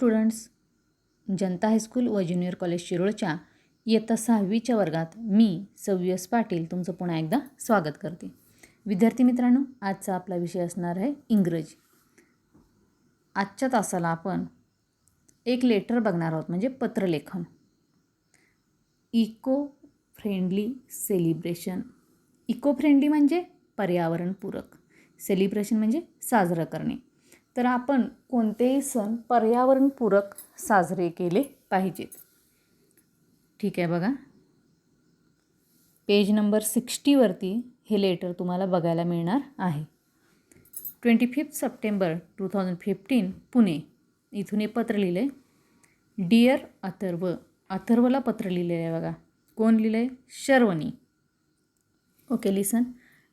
Students, जनता high school व junior college शिरोळच्या इयत्ता 6वीच्या वर्गात मी सव्यस पाटील तुमचं पुन्हा एकदा स्वागत करते. विद्यार्थी मित्रांनो, आजचा आपला विषय असणार आहे इंग्रजी. आजच्या तासाला आपण एक लेटर बघणार आहोत, म्हणजे पत्रलेखन. Eco friendly celebration. Eco friendly म्हणजे पर्यावरणपूरक, सेलिब्रेशन म्हणजे साजरं करणे. तर आपण कोणतेही सण पर्यावरणपूरक साजरे केले पाहिजेत. ठीक आहे, बघा पेज नंबर 60वरती हे लेटर तुम्हाला बघायला मिळणार आहे. 25 सप्टेंबर 2015 पुणे, इथून हे पत्र लिहिलं आहे. डिअर अथर्व, अथर्वला पत्र लिहिलेलं आहे बघा. कोण लिहिलं आहे? Sharvani. Okay, listen.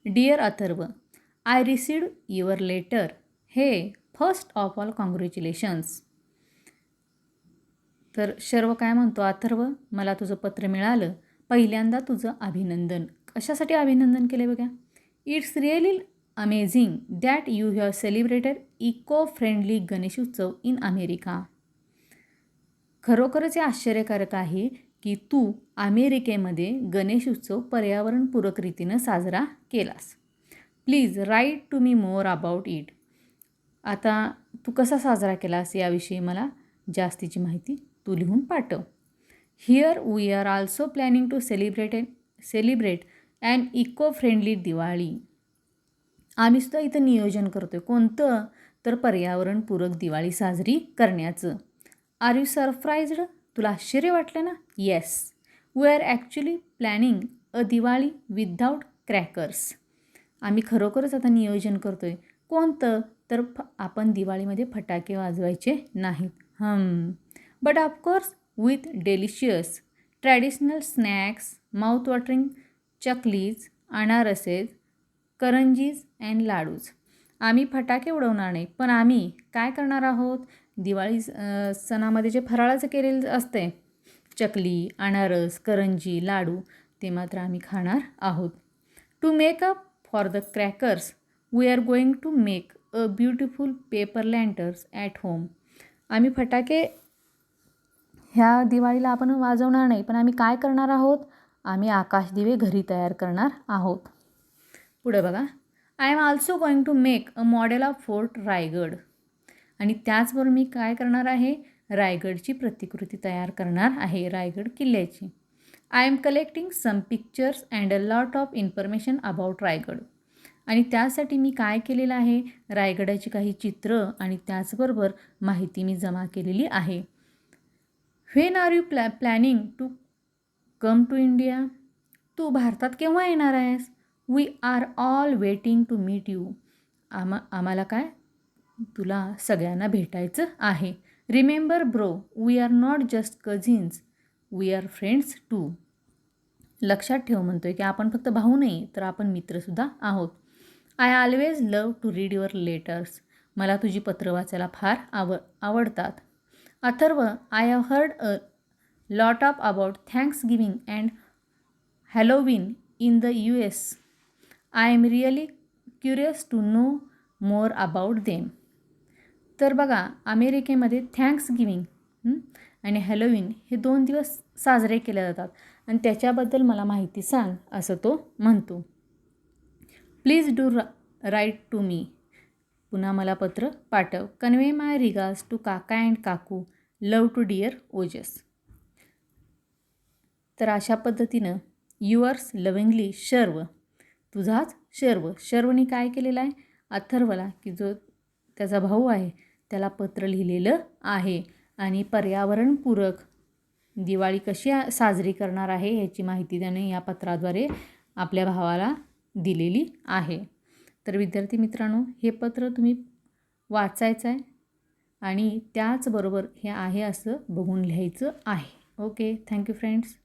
Dear Atharva, I received your letter. हे फर्स्ट ऑफ ऑल कॉंग्रॅच्युलेशन्स. तर शर्व काय म्हणतो? अथर्व, मला तुझं पत्र मिळालं. पहिल्यांदा तुझं अभिनंदन. कशासाठी अभिनंदन केले बघा? It's really amazing that you have celebrated eco friendly Ganeshotsav in America. खरोखरच हे आश्चर्यकारक आहे की तू अमेरिकेमध्ये गणेशोत्सव पर्यावरणपूरक रीतीनं साजरा केलास. Please write to me more about it. आता तू कसा साजरा केलास याविषयी मला जास्तीची माहिती तू लिहून पाठव. Here we are also planning to celebrate an eco friendly Diwali. आम्ही सुद्धा इथं नियोजन करतो आहे. कोणतं? तर पर्यावरणपूरक दिवाळी साजरी करण्याचं. Are you surprised? तुला आश्चर्य वाटलं ना? Yes, we are actually planning a Diwali without crackers. आम्ही खरोखरच आता नियोजन करतो आहे. कोणतं? तर आपण दिवाळीमध्ये फटाके वाजवायचे नाहीत. But of course with delicious traditional snacks, mouth watering chaklis, anarses, karanjis and ladoos. आम्ही फटाके उडवणार नाही, पण आम्ही काय करणार आहोत? दिवाळी सणामध्ये जे फराळाचं केलेलं असते, चकली, अनारस, करंजी, लाडू, ते मात्र आम्ही खाणार आहोत. To make up for the crackers we are going to make a beautiful paper lanterns at home. आम्ही फटाके ह्या दिवाळीला आपण वाजवणार नाही, पण आम्ही काय करणार आहोत? आम्ही आकाशदिवे घरी तयार करणार आहोत. पुढे बघा. I am also going to make a model of fort Raigad. आणि त्याचबरोबर मी काय करणार आहे? रायगडची प्रतिकृती तयार करणार आहे, रायगड किल्ल्याची. I am collecting some pictures and a lot of information about Raigad. आणि त्यासाठी मी काय केलेलं आहे? रायगडाची काही चित्र आणि त्याचबरोबर माहिती मी जमा केलेली आहे. When are you planning to come to India? तू भारतात केव्हा येणार आहेस? We are all waiting to meet you. आम्हाला काय? तुला सगळ्यांना भेटायचं आहे. Remember bro, we are not just cousins, we are friends too. लक्षात ठेव म्हणतोय की आपण फक्त भाऊ नाही, तर आपण मित्रसुद्धा आहोत. I always love to read your letters. मला तुझी पत्र वाचायला फार आवडतात. Atharva, I have heard a lot of about Thanksgiving and Halloween in the US. I am really curious to know more about them. तर बघा, अमेरिकेमध्ये थँक्सगिव्हिंग आणि हॅलोविन हे 2 दिवस साजरे केले जातात आणि त्याच्याबद्दल मला माहिती सांग, असं तो म्हणतो. Please do write to me. पुन्हा मला पत्र पाठव. Convey my regards to kaka and kaku. Love to dear Ojas. तर अशा पद्धतीनं युअर्स लविंगली शर्व. तुझाच शर्व. शर्वनी काय केलेलं आहे? अथर्वला, की जो त्याचा भाऊ आहे, त्याला पत्र लिहिलेलं आहे आणि पर्यावरणपूरक दिवाळी कशी साजरी करणार आहे ह्याची माहिती त्याने या पत्राद्वारे आपल्या भावाला दिलेली आहे. तर विद्यार्थी मित्रांनो, हे पत्र तुम्ही वाचायचं आहे आणि त्याचबरोबर हे आहे असं बघून लिहायचं आहे. Okay, thank you friends.